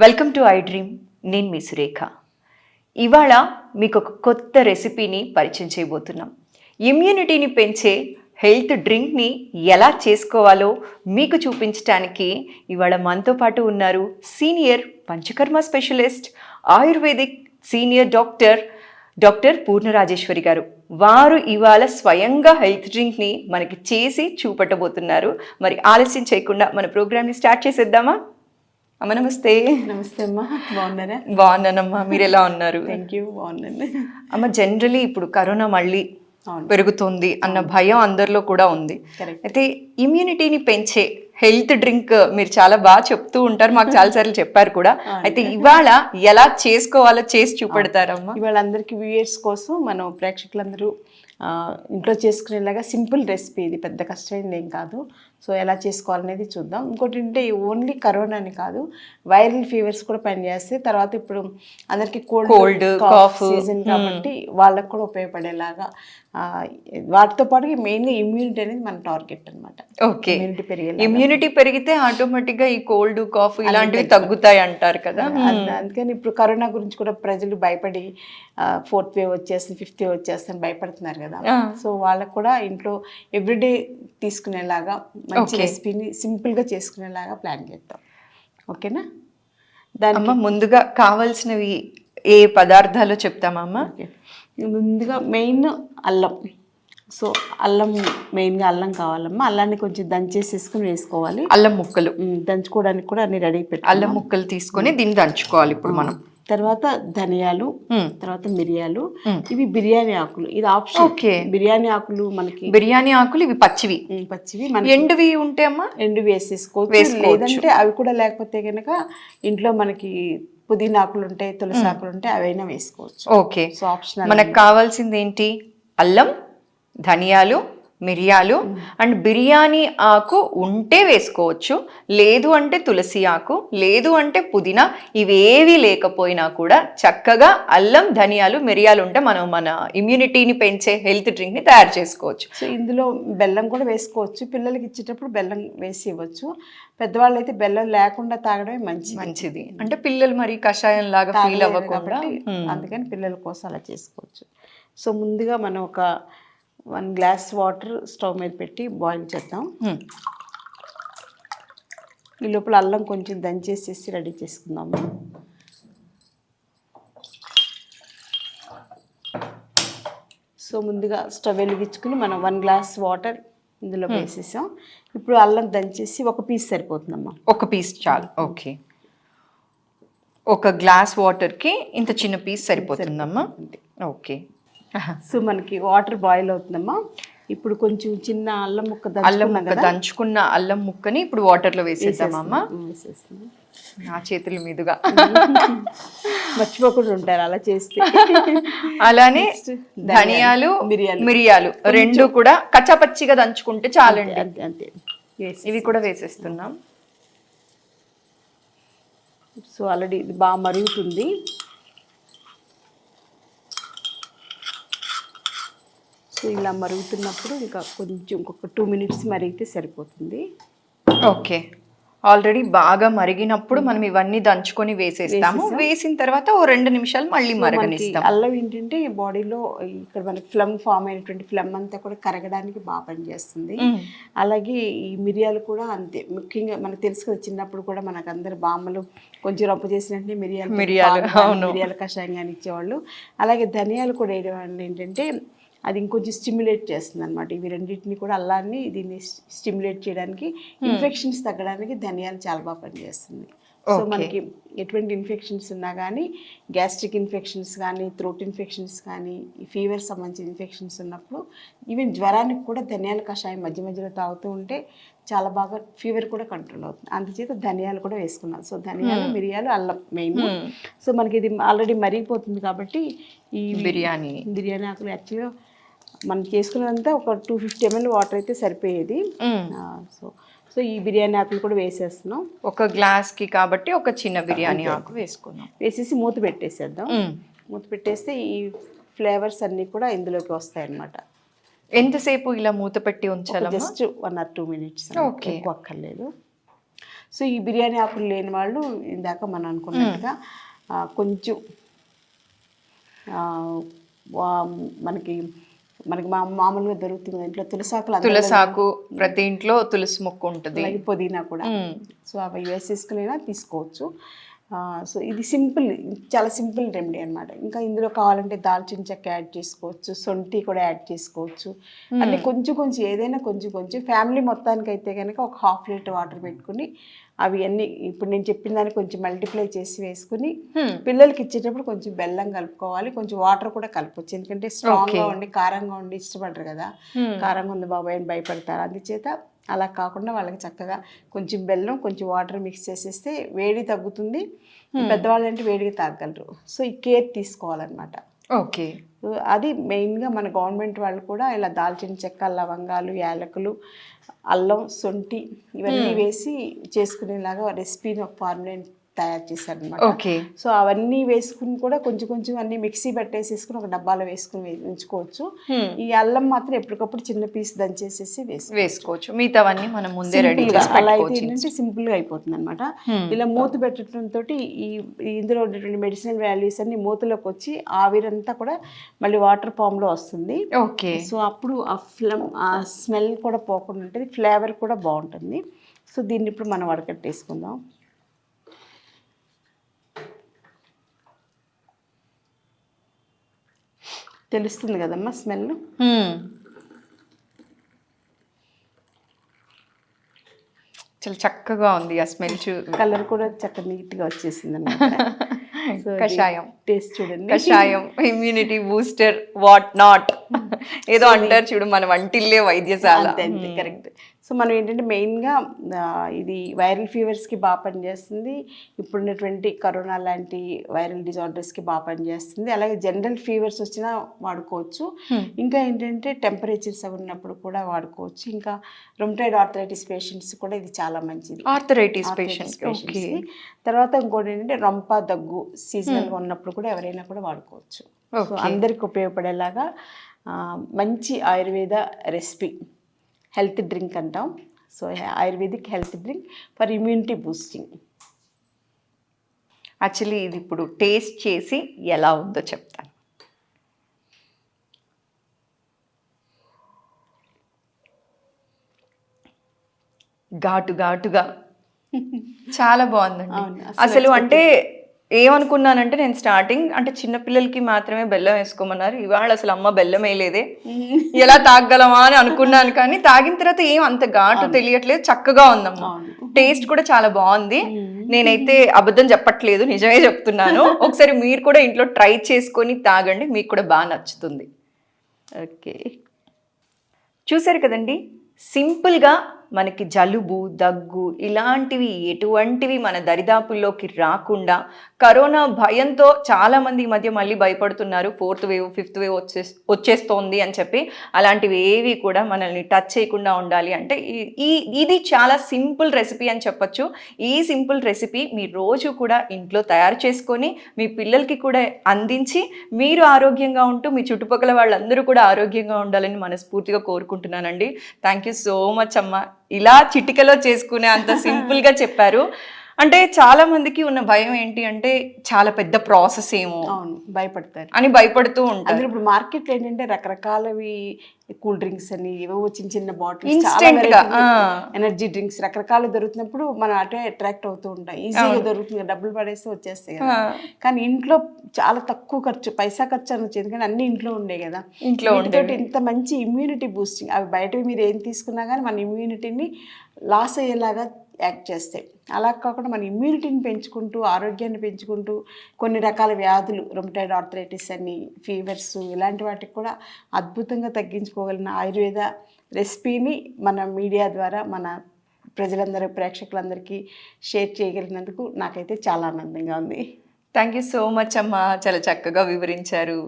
Welcome to I dream. నేను మీ సురేఖ. ఇవాళ మీకు ఒక కొత్త రెసిపీని పరిచయం చేయబోతున్నాం. ఇమ్యూనిటీని పెంచే హెల్త్ డ్రింక్ని ఎలా చేసుకోవాలో మీకు చూపించడానికి ఇవాళ మనతో పాటు ఉన్నారు senior panchakarma specialist, ayurvedic senior doctor Purnarajeshwari గారు. వారు ఇవాళ స్వయంగా హెల్త్ డ్రింక్ని మనకి చేసి చూపెట్టబోతున్నారు. మరి ఆలస్యం చేయకుండా మన ప్రోగ్రామ్ని స్టార్ట్ చేసేద్దామా? అమ్మ నమస్తే. నమస్తే అమ్మా, బాగున్నారా? బాగున్నానమ్మా, మీరు ఎలా ఉన్నారు? థ్యాంక్ యూ, బాగున్నాను అమ్మ. జనరలీ ఇప్పుడు కరోనా మళ్ళీ పెరుగుతుంది అన్న భయం అందరిలో కూడా ఉంది. అయితే ఇమ్యూనిటీని పెంచే హెల్త్ డ్రింక్ మీరు చాలా బాగా చెప్తూ ఉంటారు, మాకు చాలాసార్లు చెప్పారు కూడా. అయితే ఇవాళ ఎలా చేసుకోవాలో చేసి చూపెడతారమ్మా? ఇవాళ అందరికి వ్యూయర్స్ కోసం మనం ప్రేక్షకులందరూ ఇంట్లో చేసుకునేలాగా సింపుల్ రెసిపీ, ఇది పెద్ద కష్టమైంది ఏం కాదు. సో ఎలా చేసుకోవాలనేది చూద్దాం. ఇంకోటి ఏంటంటే ఓన్లీ కరోనా అని కాదు, వైరల్ ఫీవర్స్ కూడా పనిచేస్తాయి. తర్వాత ఇప్పుడు అందరికి కోల్డ్ కాఫ్ సీజన్ కాబట్టి వాళ్ళకు కూడా ఉపయోగపడేలాగా వాటితో పాటు మెయిన్గా ఇమ్యూనిటీ అనేది మన టార్గెట్ అనమాట. ఓకే, ఇమ్యూనిటీ పెరిగితే ఆటోమేటిక్గా ఈ కోల్డ్ కాఫ్ ఇలాంటివి తగ్గుతాయి అంటారు కదా. అందుకని ఇప్పుడు కరోనా గురించి కూడా ప్రజలు భయపడి 4th వేవ్ వచ్చేస్తుంది, 5th వేవ్ వచ్చేస్తుంది భయపడుతున్నారు కదా. సో వాళ్ళకు కూడా ఇంట్లో ఎవ్రీడే తీసుకునేలాగా మంచి రెసిపీని సింపుల్గా చేసుకునేలాగా ప్లాన్ చేద్దాం. ఓకేనా? దానికి ముందుగా కావాల్సినవి ఏ పదార్థాలు చెప్తామమ్మా? ముందుగా మెయిన్ అల్లం. సో అల్లం మెయిన్గా అల్లం కావాలమ్మా. అల్లాన్ని కొంచెం దంచేసేసుకుని వేసుకోవాలి. అల్లం ముక్కలు దంచుకోవడానికి కూడా అన్ని రెడీ పెట్టి అల్లం ముక్కలు తీసుకొని దీన్ని దంచుకోవాలి ఇప్పుడు మనం. తర్వాత ధనియాలు, తర్వాత మిరియాలు, ఇవి బిర్యానీ ఆకులు. ఇది ఆప్షన్. ఓకే, బిర్యానీ ఆకులు మనకి బిర్యానీ ఆకులు ఇవి పచ్చివి. ఎండువి ఉంటే అమ్మా ఎండు వేసేసుకోవచ్చు. లేదంటే అవి కూడా లేకపోతే కనుక ఇంట్లో మనకి పుదీనా ఆకులు ఉంటాయి, తులసి ఆకులు ఉంటాయి, అవైనా వేసుకోవచ్చు. Okay, so optional. మనకు కావాల్సింది ఏంటి? అల్లం, ధనియాలు, మిరియాలు అండ్ బిర్యానీ ఆకు ఉంటే వేసుకోవచ్చు, లేదు అంటే తులసి ఆకు, లేదు అంటే పుదీనా. ఇవేవి లేకపోయినా కూడా చక్కగా అల్లం, ధనియాలు, మిరియాలు ఉంటే మనం మన ఇమ్యూనిటీని పెంచే హెల్త్ డ్రింక్ని తయారు చేసుకోవచ్చు. సో ఇందులో బెల్లం కూడా వేసుకోవచ్చు. పిల్లలకి ఇచ్చేటప్పుడు బెల్లం వేసి ఇవ్వచ్చు. పెద్దవాళ్ళు అయితే బెల్లం లేకుండా తాగడమే మంచిది. అంటే పిల్లలు మరి కషాయం లాగా ఫీల్ అవ్వకుండా, అందుకని పిల్లల కోసం అలా చేసుకోవచ్చు. సో ముందుగా మనం ఒక 1 గ్లాస్ వాటర్ స్టవ్ మీద పెట్టి బాయిల్ చేద్దాం. ఈ లోపల అల్లం కొంచెం దంచేసేసి రెడీ చేసుకుందాము. సో ముందుగా స్టవ్ వెలిగించుకుని మనం 1 గ్లాస్ వాటర్ ఇందులో వేసేసాం. ఇప్పుడు అల్లం దంచేసి ఒక పీస్ సరిపోతుందమ్మా. ఒక పీస్ చాలు. ఓకే, 1 గ్లాస్ వాటర్కి ఇంత చిన్న పీస్ సరిపోతుందమ్మా. ఓకే, సో మనకి వాటర్ బాయిల్ అవుతుందమ్మా. ఇప్పుడు కొంచెం చిన్న అల్లం ముక్క దంచుకున్న అల్లం ముక్కని ఇప్పుడు వాటర్లో వేసేద్దామమ్మా. నా చేతుల మీదుగా మర్చిపోకుండా ఉంటారు అలా చేస్తే. అలానే ధనియాలు, మిరియాలు రెండు కూడా కచ్చాపచ్చిగా దంచుకుంటే చాలండి. అంతే, ఇవి కూడా వేసేస్తున్నాం. సో ఆల్రెడీ ఇది బాగా మరుగుతుంది. సో ఇలా మరుగుతున్నప్పుడు ఇంకా కొంచెం ఇంకొక 2 minutes మరిగితే సరిపోతుంది. ఓకే, ఆల్రెడీ బాగా మరిగినప్పుడు మనం ఇవన్నీ దంచుకొని వేసేస్తాము. వేసిన తర్వాత ఓ 2 నిమిషాలు మళ్ళీ మరగనిస్తాం. అల్లం ఏంటంటే ఈ బాడీలో ఇక్కడ మనకి ఫ్లమ్ ఫామ్ అయినటువంటి ఫ్లమ్ అంతా కూడా కరగడానికి బాగా పనిచేస్తుంది. అలాగే ఈ మిరియాలు కూడా అంతే. ముఖ్యంగా మనకు తెలుసు కదా, చిన్నప్పుడు కూడా మనకు అందరు బామ్మలు కొంచెం రప్పు చేసినట్టే మిరియాల కషాయం కానీ ఇచ్చేవాళ్ళు. అలాగే ధనియాలు కూడా వేయడం వల్ల ఏంటంటే అది ఇంకొంచెం స్టిమ్యులేట్ చేస్తుంది అనమాట. ఇవి రెండింటిని కూడా అల్లాన్ని దీన్ని స్టిమ్యులేట్ చేయడానికి, ఇన్ఫెక్షన్స్ తగ్గడానికి ధనియాలు చాలా బాగా పనిచేస్తుంది. సో మనకి ఎటువంటి ఇన్ఫెక్షన్స్ ఉన్నా కానీ, గ్యాస్ట్రిక్ ఇన్ఫెక్షన్స్ కానీ, థ్రోట్ ఇన్ఫెక్షన్స్ కానీ, ఈ ఫీవర్ సంబంధించిన ఇన్ఫెక్షన్స్ ఉన్నప్పుడు, ఈవెన్ జ్వరానికి కూడా ధనియాల కషాయం మధ్య మధ్యలో తాగుతూ ఉంటే చాలా బాగా ఫీవర్ కూడా కంట్రోల్ అవుతుంది. అందుచేత ధనియాలు కూడా వేసుకున్నాం. సో ధనియాలు, మిరియాలు, అల్లం మెయిన్. సో మనకి ఇది ఆల్రెడీ మరిగిపోతుంది కాబట్టి ఈ బిర్యానీ ఆకులు యాక్చువల్గా మనం చేసుకున్నదంతా ఒక 250 ml వాటర్ అయితే సరిపోయేది. సో ఈ బిర్యానీ ఆకులు కూడా వేసేస్తున్నాం. 1 గ్లాస్కి కాబట్టి ఒక చిన్న బిర్యానీ ఆకు వేసుకున్నాం. వేసేసి మూత పెట్టేసేద్దాం. మూత పెట్టేస్తే ఈ ఫ్లేవర్స్ అన్నీ కూడా ఇందులోకి వస్తాయి అన్నమాట. ఎంతసేపు ఇలా మూత పెట్టి ఉంచాలి? Just 1 or 2 minutes. ఓకే, ఎక్కువ అక్కర్లేదు. సో ఈ బిర్యానీ ఆకులు లేని వాళ్ళు ఇందాక మనం అనుకున్నట్టుగా కొంచెం మనకి మామూలుగా దొరుకుతుంది ఇంట్లో తులసాకు ప్రతి ఇంట్లో తులసి మొక్క ఉంటుంది, అలాగే పుదీనా కూడా. సో అవి వేసేసుకునేలా తీసుకోవచ్చు. సో ఇది సింపుల్, చాలా సింపుల్ రెమెడీ అనమాట. ఇంకా ఇందులో కావాలంటే దాల్చిన చెక్క యాడ్ చేసుకోవచ్చు, సొంటి కూడా యాడ్ చేసుకోవచ్చు. అంటే కొంచెం కొంచెం ఏదైనా కొంచెం కొంచెం ఫ్యామిలీ మొత్తానికి అయితే కనుక ఒక 1/2 లీటర్ వాటర్ పెట్టుకుని అవి అన్నీ ఇప్పుడు నేను చెప్పిన దాన్ని కొంచెం మల్టిప్లై చేసి వేసుకుని పిల్లలకి ఇచ్చేటప్పుడు కొంచెం బెల్లం కలుపుకోవాలి, కొంచెం వాటర్ కూడా కలపవచ్చు. ఎందుకంటే స్ట్రాంగ్గా ఉండి కారంగా ఉండి ఇష్టపడరు కదా, కారంగా ఉంది బాబాయ్ అని భయపడతారు. అందుచేత అలా కాకుండా వాళ్ళకి చక్కగా కొంచెం బెల్లం కొంచెం వాటర్ మిక్స్ చేసేస్తే వేడి తగ్గుతుంది. పెద్దవాళ్ళు అంటే వేడిగా తాగలరు. సో ఈ కేర్ తీసుకోవాలన్నమాట. ఓకే, అది మెయిన్గా మన గవర్నమెంట్ వాళ్ళు కూడా ఇలా దాల్చిన చెక్క, లవంగాలు, యాలకులు, అల్లం, సొంటి ఇవన్నీ వేసి చేసుకునేలాగా రెసిపీని ఒక ఫార్ములా తయారు చేశారనమాట. ఓకే, సో అవన్నీ వేసుకుని కూడా కొంచెం కొంచెం అన్ని మిక్సీ పట్టేసేసుకుని ఒక డబ్బాలో వేసుకుని ఉంచుకోవచ్చు. ఈ అల్లం మాత్రం ఎప్పటికప్పుడు చిన్న పీస్ దంచేసేసి వేసుకోవచ్చు. మిగతావన్నీ మనం ముందే రెడీ అలా అయితే ఏంటంటే సింపుల్ గా అయిపోతుంది అనమాట. ఇలా మూత పెట్టడంతో ఇందులో ఉన్నటువంటి మెడిసినల్ వాల్యూస్ అన్ని మూతలోకి వచ్చి ఆవిరంతా కూడా మళ్ళీ వాటర్ ఫామ్ లో వస్తుంది. ఓకే, సో అప్పుడు ఆ స్మెల్ కూడా పోకుండా ఉంటుంది, ఫ్లేవర్ కూడా బాగుంటుంది. సో దీన్ని ఇప్పుడు మనం వడకట్టేసుకుందాం. తెలుస్తుంది కదమ్మా స్మెల్. చాలా చక్కగా ఉంది ఆ స్మెల్. కలర్ కూడా చక్కగా నీట్గా వచ్చేసింది అన్నమాట. కషాయం టేస్ట్ చూడండి. కషాయం ఇమ్యూనిటీ బూస్టర్ వాట్ నాట్ ఏదో అంటారు చూడు, మన వంటిల్లే వైద్యశాల. కరెక్ట్. సో మనం ఏంటంటే మెయిన్గా ఇది వైరల్ ఫీవర్స్కి బాగా పనిచేస్తుంది. ఇప్పుడున్నటువంటి కరోనా లాంటి వైరల్ డిజార్డర్స్కి బాగా పనిచేస్తుంది. అలాగే జనరల్ ఫీవర్స్ వచ్చినా వాడుకోవచ్చు. ఇంకా ఏంటంటే టెంపరేచర్స్ అవి ఉన్నప్పుడు కూడా వాడుకోవచ్చు. ఇంకా రుమటాయిడ్ ఆర్థరైటిస్ పేషెంట్స్ కూడా ఇది చాలా మంచిది. Arthritis patients. తర్వాత ఇంకోటి ఏంటంటే రొంప దగ్గు సీజనల్గా ఉన్నప్పుడు కూడా ఎవరైనా కూడా వాడుకోవచ్చు. సో అందరికి ఉపయోగపడేలాగా మంచి ఆయుర్వేద రెసిపీ, హెల్త్ డ్రింక్ అంటాం. So ayurvedic health drink for immunity boosting. Actually ఇది ఇప్పుడు టేస్ట్ చేసి ఎలా ఉందో చెప్తాను. ఘాటుగా చాలా బాగుందండి అసలు. అంటే ఏమనుకున్నానంటే నేను స్టార్టింగ్ అంటే చిన్నపిల్లలకి మాత్రమే బెల్లం వేసుకోమన్నారు, ఇవాళ అసలు అమ్మ బెల్లం వేయలేదే, ఎలా తాగలమా అని అనుకున్నాను. కానీ తాగిన తర్వాత ఏం అంత ఘాటు తెలియట్లేదు, చక్కగా ఉందమ్మా. టేస్ట్ కూడా చాలా బాగుంది. నేనైతే అబద్ధం చెప్పట్లేదు, నిజమే చెప్తున్నాను. ఒకసారి మీరు కూడా ఇంట్లో ట్రై చేసుకొని తాగండి, మీకు కూడా బాగా నచ్చుతుంది. ఓకే, చూసారు కదండి, సింపుల్గా మనకి జలుబు, దగ్గు ఇలాంటివి ఎటువంటివి మన దరిదాపుల్లోకి రాకుండా, కరోనా భయంతో చాలామంది ఈ మధ్య మళ్ళీ భయపడుతున్నారు, 4th వేవ్ 5th వేవ్ వచ్చేస్తోంది అని చెప్పి. అలాంటివి ఏవి కూడా మనల్ని టచ్ చేయకుండా ఉండాలి అంటే ఇది చాలా సింపుల్ రెసిపీ అని చెప్పొచ్చు. ఈ సింపుల్ రెసిపీ మీరు రోజు కూడా ఇంట్లో తయారు చేసుకొని మీ పిల్లలకి కూడా అందించి మీరు ఆరోగ్యంగా ఉంటూ మీ చుట్టుపక్కల వాళ్ళందరూ కూడా ఆరోగ్యంగా ఉండాలని మనస్ఫూర్తిగా కోరుకుంటున్నానండి. థ్యాంక్ యూ సో మచ్ అమ్మ, ఇలా చిటికలో చేసుకునే అంత సింపుల్గా చెప్పారు. అంటే చాలా మందికి ఉన్న భయం ఏంటి అంటే చాలా పెద్ద ప్రాసెస్ ఏమో భయపడతారు అని భయపడుతూ ఉంటారు. ఇప్పుడు మార్కెట్లో ఏంటంటే రకరకాలవి కూల్ డ్రింక్స్ అని ఏవో చిన్న బాటిల్స్, ఇన్స్టెంట్ గా ఎనర్జీ డ్రింక్స్ రకరకాలు దొరుకుతున్నప్పుడు మనం అటే అట్రాక్ట్ అవుతూ ఉంటాం. ఈజీగా దొరుకుతుంది, డబ్బులు పడేస్తే వచ్చేస్తాయి కదా. కానీ ఇంట్లో చాలా తక్కువ ఖర్చు, పైసా ఖర్చు అని వచ్చేది, కానీ అన్ని ఇంట్లో ఉండే కదా. ఇంట్లో ఇంత మంచి ఇమ్యూనిటీ బూస్టింగ్, అవి బయటవి మీరు ఏం తీసుకున్నా కానీ మన ఇమ్యూనిటీని లాస్ అయ్యేలాగా యాక్ట్ చేస్తాయి. అలా కాకుండా మన ఇమ్యూనిటీని పెంచుకుంటూ ఆరోగ్యాన్ని పెంచుకుంటూ కొన్ని రకాల వ్యాధులు, రుమటాయిడ్ ఆర్థరైటిస్ అని, ఫీవర్స్ ఇలాంటి వాటికి కూడా అద్భుతంగా తగ్గించుకోగలిగిన ఆయుర్వేద రెసిపీని మన మీడియా ద్వారా మన ప్రజలందరూ, ప్రేక్షకులందరికీ షేర్ చేయగలిగినందుకు నాకైతే చాలా ఆనందంగా ఉంది. థ్యాంక్ యూ సో మచ్ అమ్మా, చాలా చక్కగా వివరించారు.